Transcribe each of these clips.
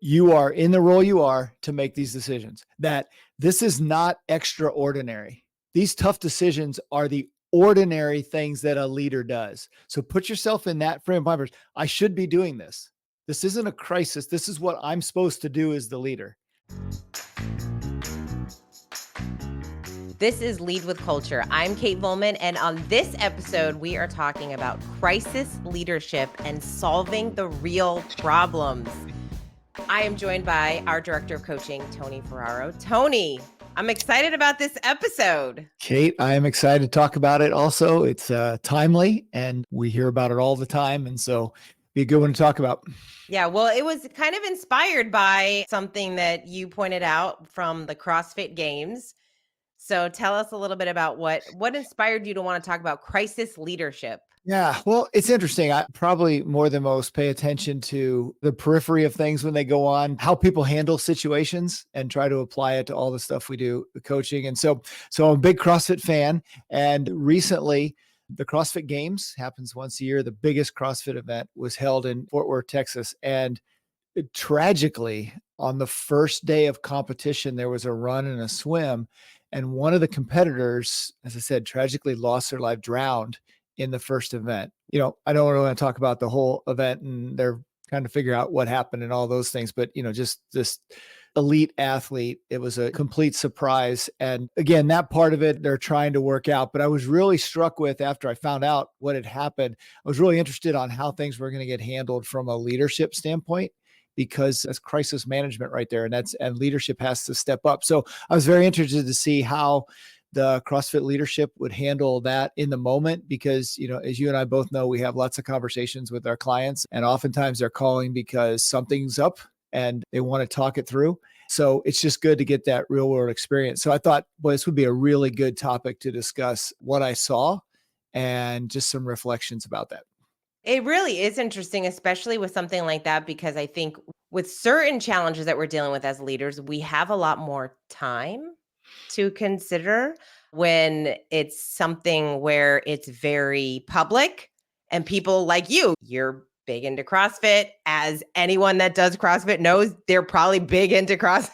you are in the role you are to make these decisions, that this is not extraordinary. These tough decisions are the ordinary things that a leader does. So put yourself in that frame of mind. I should be doing this. This isn't a crisis. This is what I'm supposed to do as the leader. This is Lead with Culture. I'm Kate Volman, and on this episode, we are talking about crisis leadership and solving the real problems. I am joined by our Director of Coaching, Tony Ferraro. Tony, I'm excited about this episode. Kate, I am excited to talk about it also. It's timely, and we hear about it all the time, and so be a good one to talk about. Yeah, well, it was kind of inspired by something that you pointed out from the CrossFit Games. So tell us a little bit about what inspired you to want to talk about crisis leadership. Yeah, well, it's interesting. I probably more than most pay attention to the periphery of things when they go on, how people handle situations and try to apply it to all the stuff we do, the coaching. And so I'm a big CrossFit fan. And recently, the CrossFit Games happens once a year. The biggest CrossFit event was held in Fort Worth, Texas. And tragically, on the first day of competition, there was a run and a swim. And one of the competitors, as I said, tragically lost their life, drowned in the first event. You know, I don't really want to talk about the whole event, and they're trying to figure out what happened and all those things. But, you know, just this elite athlete, it was a complete surprise. And again, that part of it, they're trying to work out. But I was really struck with, after I found out what had happened, I was really interested on how things were going to get handled from a leadership standpoint, because that's crisis management right there. And leadership has to step up. So I was very interested to see how the CrossFit leadership would handle that in the moment, because, you know, as you and I both know, we have lots of conversations with our clients, and oftentimes they're calling because something's up and they want to talk it through. So it's just good to get that real world experience. So I thought, boy, this would be a really good topic to discuss what I saw and just some reflections about that. It really is interesting, especially with something like that, because I think with certain challenges that we're dealing with as leaders, we have a lot more time to consider when it's something where it's very public and people like you're big into CrossFit. As anyone that does CrossFit knows, they're probably big into CrossFit.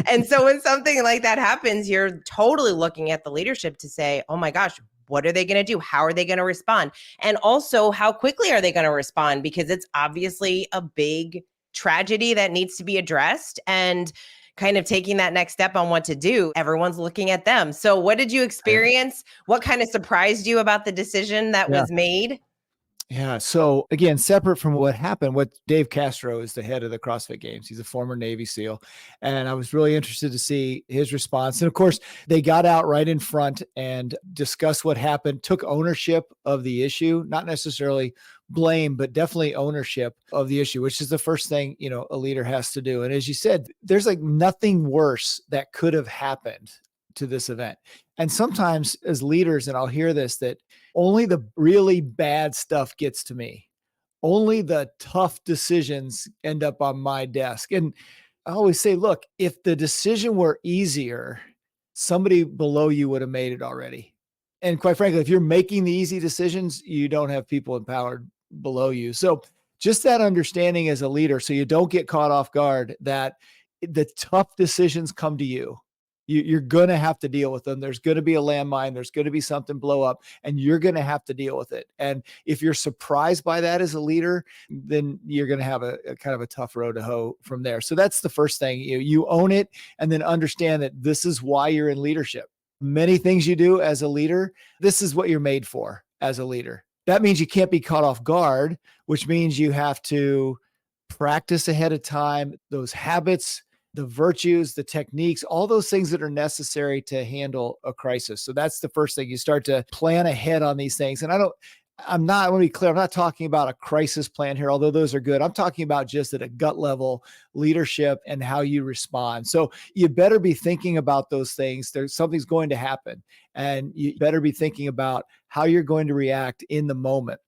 And so when something like that happens, you're totally looking at the leadership to say, oh my gosh, what are they going to do? How are they going to respond? And also, how quickly are they going to respond? Because it's obviously a big tragedy that needs to be addressed, and kind of taking that next step on what to do. Everyone's looking at them. So what did you experience? What kind of surprised you about the decision that was made? Yeah. So again, separate from what happened, what Dave Castro is the head of the CrossFit Games. He's a former Navy SEAL. And I was really interested to see his response. And of course, they got out right in front and discussed what happened, took ownership of the issue, not necessarily blame, but definitely ownership of the issue, which is the first thing, you know, a leader has to do. And as you said, there's like nothing worse that could have happened to this event. And sometimes as leaders, and I'll hear this, that only the really bad stuff gets to me. Only the tough decisions end up on my desk. And I always say, look, if the decision were easier, somebody below you would have made it already. And quite frankly, if you're making the easy decisions, you don't have people empowered below you. So just that understanding as a leader, so you don't get caught off guard, that the tough decisions come to you. You're going to have to deal with them. There's going to be a landmine. There's going to be something blow up, and you're going to have to deal with it. And if you're surprised by that as a leader, then you're going to have a kind of a tough road to hoe from there. So that's the first thing. You own it, and then understand that this is why you're in leadership. Many things you do as a leader, this is what you're made for as a leader. That means you can't be caught off guard, which means you have to practice ahead of time, those habits, the virtues, the techniques, all those things that are necessary to handle a crisis. So that's the first thing. You start to plan ahead on these things. And I want to be clear, I'm not talking about a crisis plan here, although those are good. I'm talking about just at a gut level leadership and how you respond. So you better be thinking about those things. Something's going to happen, and you better be thinking about how you're going to react in the moment.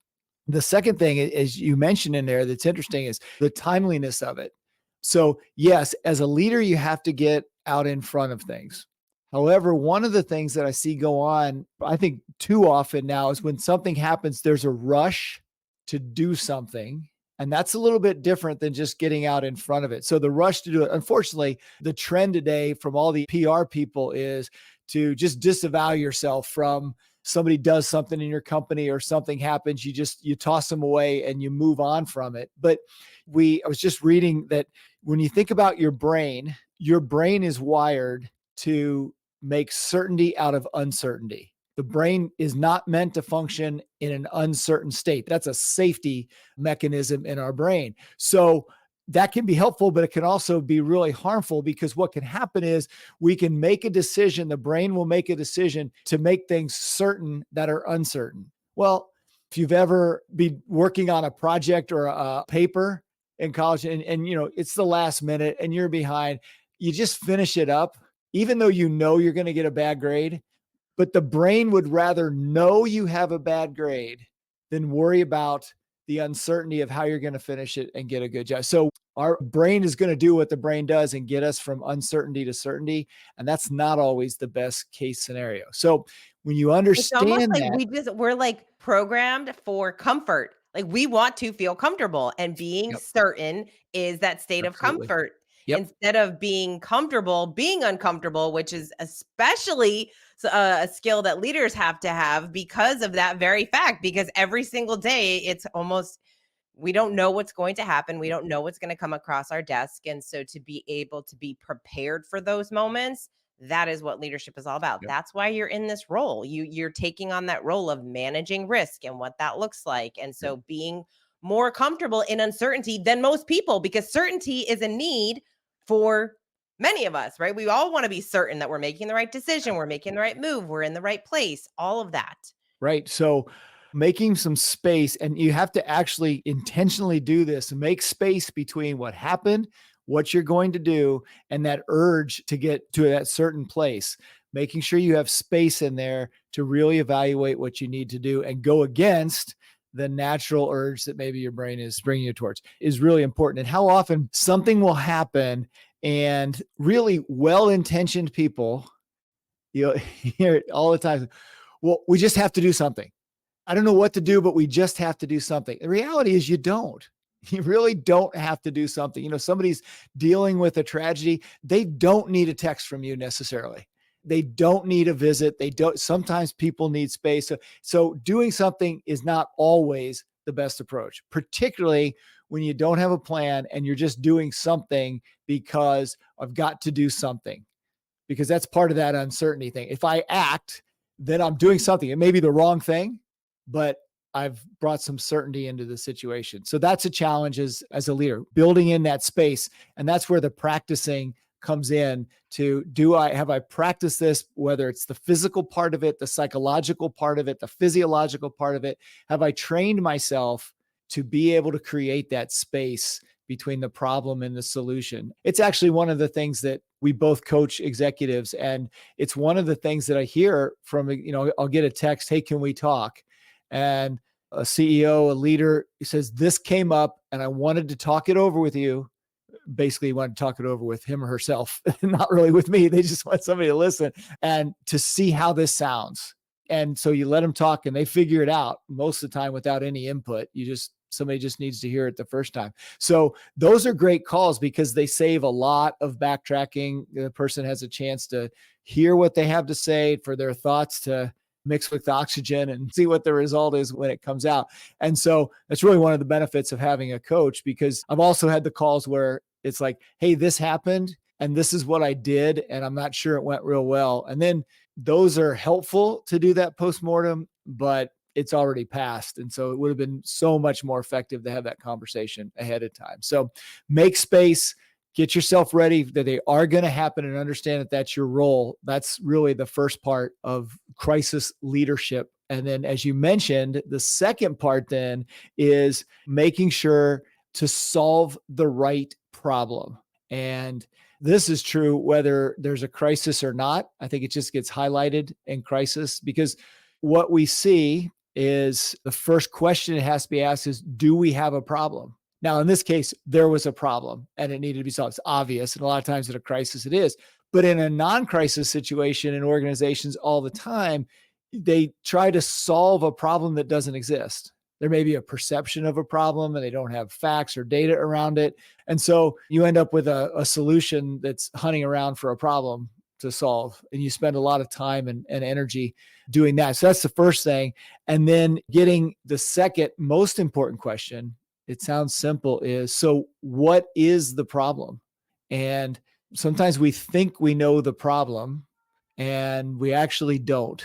The second thing, as you mentioned in there, that's interesting, is the timeliness of it. So yes, as a leader, you have to get out in front of things. However, one of the things that I see go on, I think too often now, is when something happens, there's a rush to do something And that's a little bit different than just getting out in front of it. So the rush to do it, unfortunately, the trend today from all the PR people is to just disavow yourself from somebody does something in your company or something happens, you toss them away and you move on from it. But I was just reading that when you think about your brain is wired to make certainty out of uncertainty. The brain is not meant to function in an uncertain state. That's a safety mechanism in our brain. So that can be helpful, but it can also be really harmful, because what can happen is we can make a decision. The brain will make a decision to make things certain that are uncertain. Well, if you've ever been working on a project or a paper in college and it's the last minute and you're behind, you just finish it up, even though you're going to get a bad grade. But the brain would rather know you have a bad grade than worry about the uncertainty of how you're going to finish it and get a good job. So our brain is going to do what the brain does and get us from uncertainty to certainty. And that's not always the best case scenario. So when you It's almost understand like that, we're like programmed for comfort. Like we want to feel comfortable, and being yep, certain is that state of absolutely. comfort Yep. instead of being comfortable, being uncomfortable, which is especially a skill that leaders have to have because of that very fact. Because every single day, it's almost we don't know what's going to happen. We don't know what's going to come across our desk. And so to be able to be prepared for those moments, that is what leadership is all about. Yep. That's why you're in this role. You're taking on that role of managing risk and what that looks like. And Yep. so being more comfortable in uncertainty than most people, because certainty is a need for many of us, right? We all want to be certain that we're making the right decision, we're making the right move, we're in the right place, all of that. Right. So making some space, and you have to actually intentionally do this and make space between what happened, what you're going to do, and that urge to get to that certain place. Making sure you have space in there to really evaluate what you need to do and go against the natural urge that maybe your brain is bringing you towards is really important. And how often something will happen and really well-intentioned people, hear it all the time. Well, we just have to do something. I don't know what to do, but we just have to do something. The reality is you don't. You really don't have to do something. Somebody's dealing with a tragedy. They don't need a text from you necessarily. They don't need a visit. Sometimes people need space. So doing something is not always the best approach, particularly when you don't have a plan and you're just doing something because I've got to do something, because that's part of that uncertainty thing. If I act, then I'm doing something. It may be the wrong thing, but I've brought some certainty into the situation. So that's a challenge as a leader, building in that space. And that's where the practicing comes in to have I practiced this, whether it's the physical part of it, the psychological part of it, the physiological part of it. Have I trained myself to be able to create that space between the problem and the solution? It's actually one of the things that we both coach executives. And it's one of the things that I hear from, I'll get a text, hey, can we talk? And a CEO, a leader says, this came up and I wanted to talk it over with you. Basically wanted to talk it over with him or herself, not really with me. They just want somebody to listen and to see how this sounds. And so you let them talk and they figure it out most of the time without any input. Somebody just needs to hear it the first time. So those are great calls because they save a lot of backtracking. The person has a chance to hear what they have to say, for their thoughts to mix with oxygen and see what the result is when it comes out. And so that's really one of the benefits of having a coach, because I've also had the calls where it's like, hey, this happened and this is what I did, and I'm not sure it went real well. And then those are helpful to do that postmortem, but it's already passed. And so it would have been so much more effective to have that conversation ahead of time. So make space, get yourself ready that they are going to happen, and understand that that's your role. That's really the first part of crisis leadership. And then, as you mentioned, the second part then is making sure to solve the right problem. And this is true whether there's a crisis or not. I think it just gets highlighted in crisis, because what we see is the first question it has to be asked is, do we have a problem? Now, in this case, there was a problem and it needed to be solved. It's obvious. And a lot of times in a crisis, it is. But in a non-crisis situation in organizations all the time, they try to solve a problem that doesn't exist. There may be a perception of a problem and they don't have facts or data around it. And so you end up with a solution that's hunting around for a problem to solve. And you spend a lot of time and energy doing that. So that's the first thing. And then getting the second most important question, it sounds simple, is, so what is the problem? And sometimes we think we know the problem and we actually don't.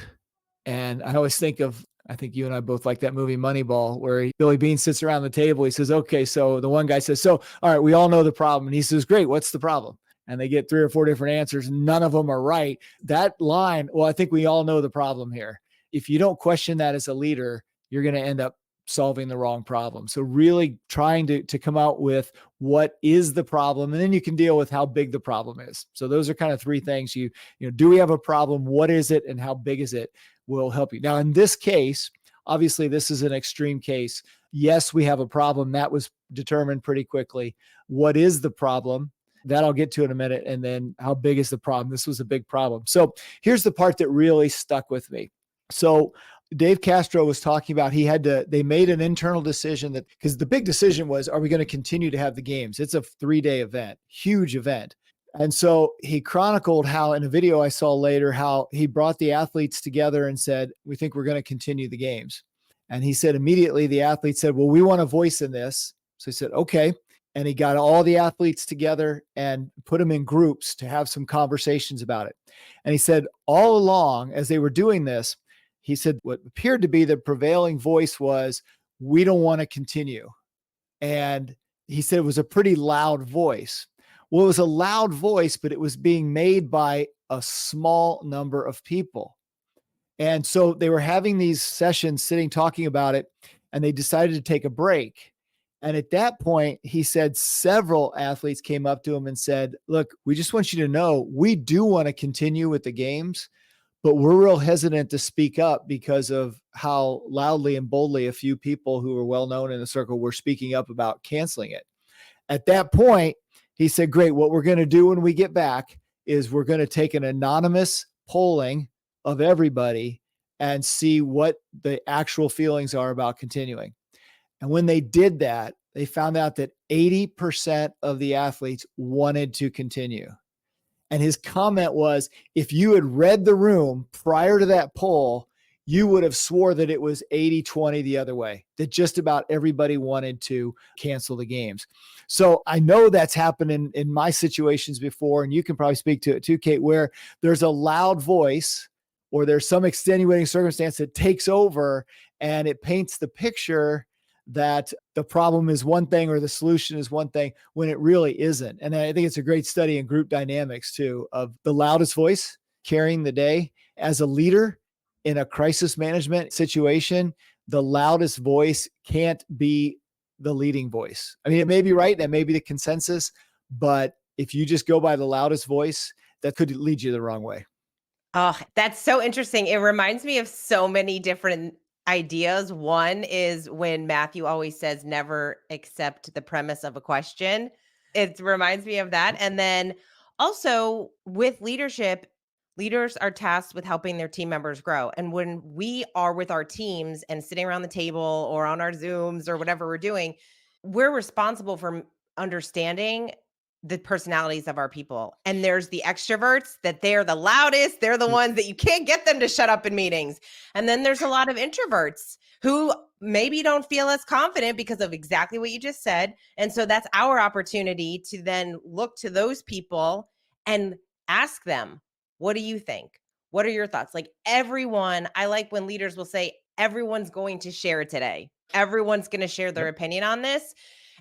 And I always think of, I think you and I both like that movie Moneyball, where Billy Bean sits around the table. He says, okay, so the one guy says, so, all right, we all know the problem. And he says, great, what's the problem? And they get 3 or 4 different answers. None of them are right. That line, well, I think we all know the problem here. If you don't question that as a leader, you're going to end up solving the wrong problem. So really trying to come out with what is the problem, and then you can deal with how big the problem is. So those are kind of 3 things. You know, do we have a problem? What is it? And how big is it? Will help you. Now, in this case, obviously this is an extreme case. Yes, we have a problem. That was determined pretty quickly. What is the problem? That I'll get to in a minute. And then how big is the problem? This was a big problem. So here's the part that really stuck with me. So Dave Castro was talking about, they made an internal decision that, because the big decision was, are we going to continue to have the games? It's a 3-day event, huge event. And so he chronicled how, in a video I saw later, how he brought the athletes together and said, we think we're going to continue the games. And he said immediately the athletes said, well, we want a voice in this. So he said, okay. And he got all the athletes together and put them in groups to have some conversations about it. And he said all along, as they were doing this, he said what appeared to be the prevailing voice was, we don't want to continue. And he said it was a pretty loud voice. Well, it was a loud voice, but it was being made by a small number of people. And so they were having these sessions, sitting, talking about it, and they decided to take a break. And at that point, he said several athletes came up to him and said, look, we just want you to know, we do want to continue with the games, but we're real hesitant to speak up because of how loudly and boldly a few people who were well known in the circle were speaking up about canceling it. At that point, he said, great, what we're going to do when we get back is we're going to take an anonymous polling of everybody and see what the actual feelings are about continuing. And when they did that, they found out that 80% of the athletes wanted to continue. And his comment was, if you had read the room prior to that poll, you would have swore that it was 80-20 the other way, that just about everybody wanted to cancel the games. So I know that's happened in my situations before, and you can probably speak to it too, Kate, where there's a loud voice or there's some extenuating circumstance that takes over and it paints the picture that the problem is one thing or the solution is one thing when it really isn't. And I think it's a great study in group dynamics too, of the loudest voice carrying the day. As a leader in a crisis management situation, the loudest voice can't be the leading voice. I mean, it may be right, that may be the consensus, but if you just go by the loudest voice, that could lead you the wrong way. Oh, that's so interesting. It reminds me of so many different ideas. One is when Matthew always says, never accept the premise of a question. It reminds me of that. And then also with leadership, leaders are tasked with helping their team members grow. And when we are with our teams and sitting around the table or on our Zooms or whatever we're doing, we're responsible for understanding the personalities of our people. And there's the extroverts that they're the loudest. They're the ones that you can't get them to shut up in meetings. And then there's a lot of introverts who maybe don't feel as confident because of exactly what you just said. And so that's our opportunity to then look to those people and ask them, what do you think? What are your thoughts? Like everyone, I like when leaders will say, everyone's going to share today. Everyone's going to share their opinion on this.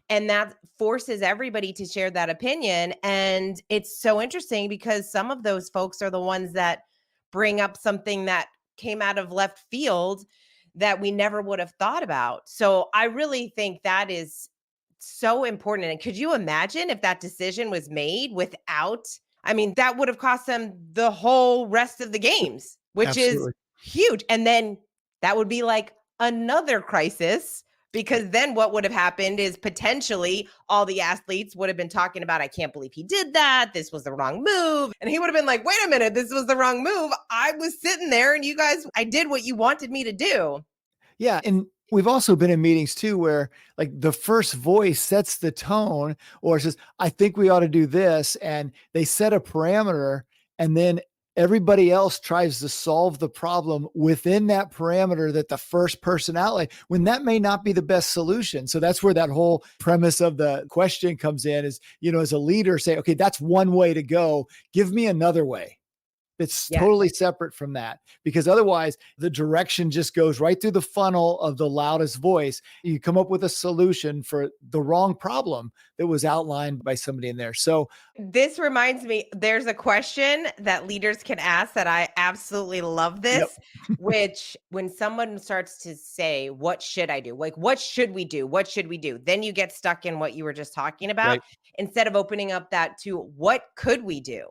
And that forces everybody to share that opinion. And it's so interesting because some of those folks are the ones that bring up something that came out of left field that we never would have thought about. So I really think that is so important. And could you imagine if that decision was made without, I mean, that would have cost them the whole rest of the games, which Absolutely. is huge. And then that would be like another crisis. Because then what would have happened is potentially all the athletes would have been talking about, I can't believe he did that. This was the wrong move. And he would have been like, wait a minute, this was the wrong move. I was sitting there and you guys, I did what you wanted me to do. Yeah. And We've also been in meetings too, where like the first voice sets the tone or says, I think we ought to do this. And they set a parameter, and then everybody else tries to solve the problem within that parameter that the first person outlined, when that may not be the best solution. So that's where that whole premise of the question comes in is, as a leader, say, okay, that's one way to go. Give me another way. It's Yes. totally separate from that, because otherwise the direction just goes right through the funnel of the loudest voice. You come up with a solution for the wrong problem that was outlined by somebody in there. So This reminds me, there's a question that leaders can ask that I absolutely love yep, this, which when someone starts to say, what should I do? Like, what should we do? What should we do? Then you get stuck in what you were just talking about, right. instead of opening up that to what could we do?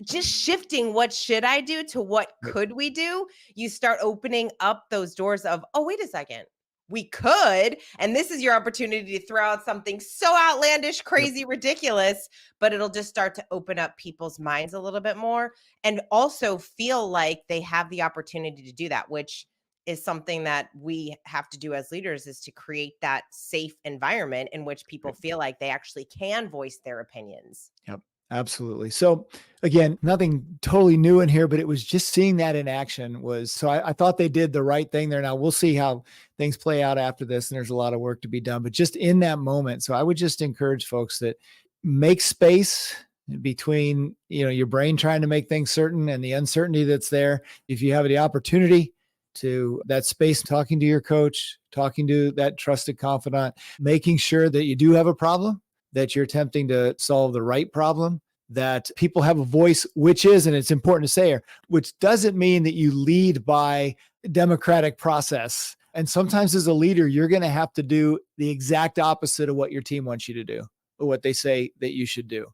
Just shifting what should I do to what Right. could we do, you start opening up those doors of, oh, wait a second. We could, and this is your opportunity to throw out something so outlandish, Yep. crazy, ridiculous, but it'll just start to open up people's minds a little bit more and also feel like they have the opportunity to do that, which is something that we have to do as leaders, is to create that safe environment in which people Right. feel like they actually can voice their opinions. Yep. Absolutely. So again, nothing totally new in here, but it was just seeing that in action was, so I thought they did the right thing there. Now we'll see how things play out after this. And there's a lot of work to be done, but just in that moment. So I would just encourage folks that make space between, your brain trying to make things certain and the uncertainty that's there. If you have the opportunity to that space, talking to your coach, talking to that trusted confidant, making sure that you do have a problem, that you're attempting to solve the right problem, that people have a voice, which is, and it's important to say here, which doesn't mean that you lead by democratic process. And sometimes as a leader, you're going to have to do the exact opposite of what your team wants you to do, or what they say that you should do.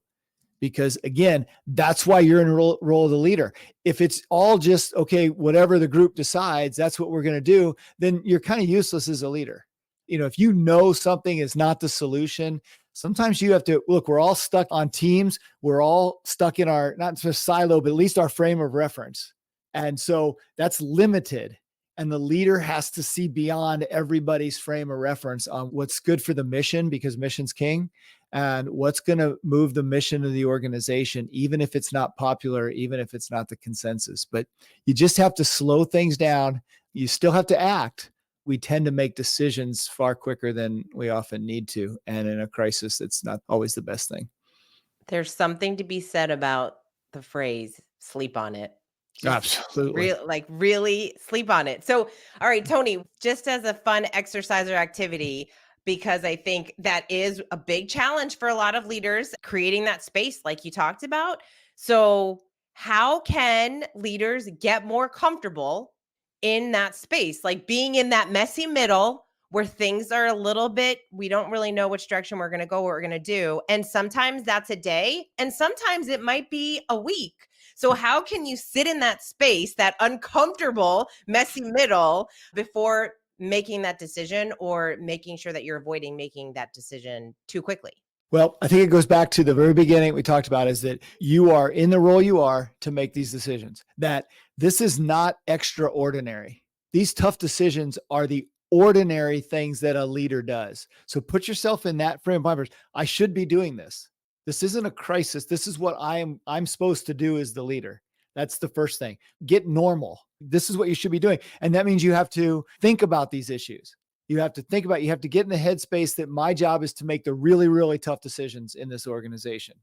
Because again, that's why you're in role of the leader. If it's all just, okay, whatever the group decides, that's what we're going to do, then you're kind of useless as a leader. If you know something is not the solution, sometimes you have to look, we're all stuck on teams. We're all stuck in our, not just silo, but at least our frame of reference. And so that's limited. And the leader has to see beyond everybody's frame of reference on what's good for the mission, because mission's king, and what's going to move the mission of the organization, even if it's not popular, even if it's not the consensus. But you just have to slow things down. You still have to act. We tend to make decisions far quicker than we often need to. And in a crisis, that's not always the best thing. There's something to be said about the phrase sleep on it. Just Absolutely. really sleep on it. So, all right, Tony, just as a fun exercise or activity, because I think that is a big challenge for a lot of leaders, creating that space like you talked about. So, how can leaders get more comfortable in that space, like being in that messy middle where things are a little bit, we don't really know which direction we're going to go, what we're going to do. And sometimes that's a day, and sometimes it might be a week. So, how can you sit in that space, that uncomfortable, messy middle, before making that decision, or making sure that you're avoiding making that decision too quickly? Well, I think it goes back to the very beginning we talked about, is that you are in the role you are to make these decisions, that this is not extraordinary. These tough decisions are the ordinary things that a leader does. So put yourself in that frame of mind. I should be doing this. This isn't a crisis. This is what I'm supposed to do as the leader. That's the first thing. Get normal. This is what you should be doing. And that means you have to think about these issues. You have to get in the headspace that my job is to make the really, really tough decisions in this organization.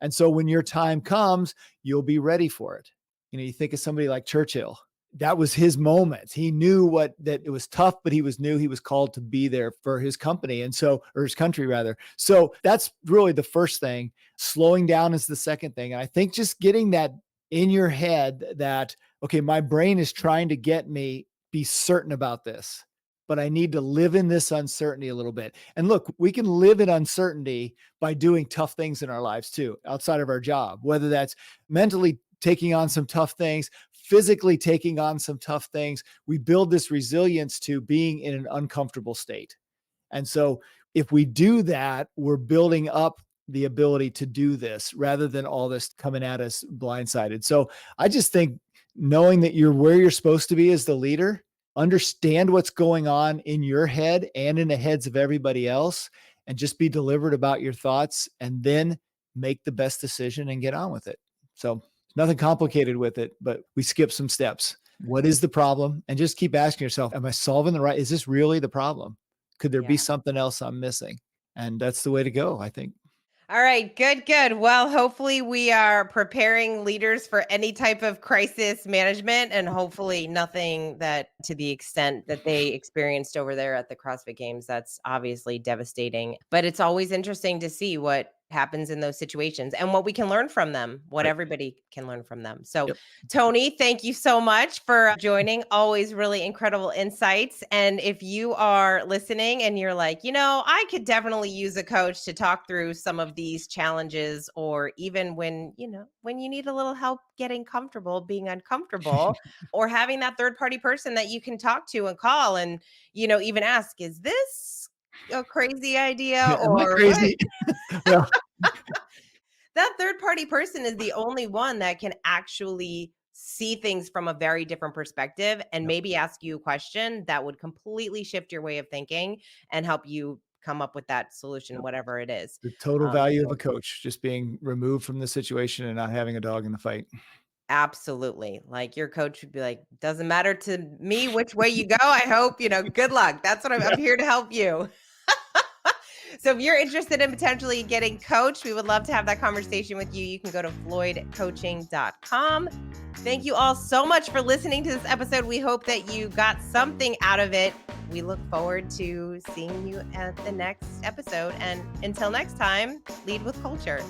And so when your time comes, you'll be ready for it. You think of somebody like Churchill. That was his moment. He knew that it was tough, but he knew he was called to be there for his company. And so, or his country rather. So that's really the first thing. Slowing down is the second thing. And I think just getting that in your head that, okay, my brain is trying to get me be certain about this, but I need to live in this uncertainty a little bit. And look, we can live in uncertainty by doing tough things in our lives too, outside of our job, whether that's mentally taking on some tough things, physically taking on some tough things. We build this resilience to being in an uncomfortable state. And so if we do that, we're building up the ability to do this rather than all this coming at us blindsided. So I just think knowing that you're where you're supposed to be as the leader, understand what's going on in your head and in the heads of everybody else, and just be deliberate about your thoughts, and then make the best decision and get on with it. So nothing complicated with it, but we skip some steps. What is the problem? And just keep asking yourself, am I solving the right? Is this really the problem? Could there be Yeah. something else I'm missing? And that's the way to go, I think. All right, good, good. Well, hopefully we are preparing leaders for any type of crisis management, and hopefully nothing that to the extent that they experienced over there at the CrossFit Games. That's obviously devastating, but it's always interesting to see what happens in those situations and what we can learn from them, what Right. everybody can learn from them. So, Yep. Tony, thank you so much for joining. Always really incredible insights. And if you are listening and you're like, I could definitely use a coach to talk through some of these challenges, or even when you need a little help getting comfortable, being uncomfortable, or having that third party person that you can talk to and call and, even ask, is this a crazy idea Am I or what? crazy? Well, That third party person is the only one that can actually see things from a very different perspective and yep. maybe ask you a question that would completely shift your way of thinking and help you come up with that solution, Yep. whatever it is. The total value of So a coach, just being removed from the situation and not having a dog in the fight. absolutely. Like your coach would be like, doesn't matter to me which way you go. I hope, good luck. That's what I'm here to help you. So if you're interested in potentially getting coached, we would love to have that conversation with you. You can go to floydcoaching.com. Thank you all so much for listening to this episode. We hope that you got something out of it. We look forward to seeing you at the next episode. And until next time, lead with culture.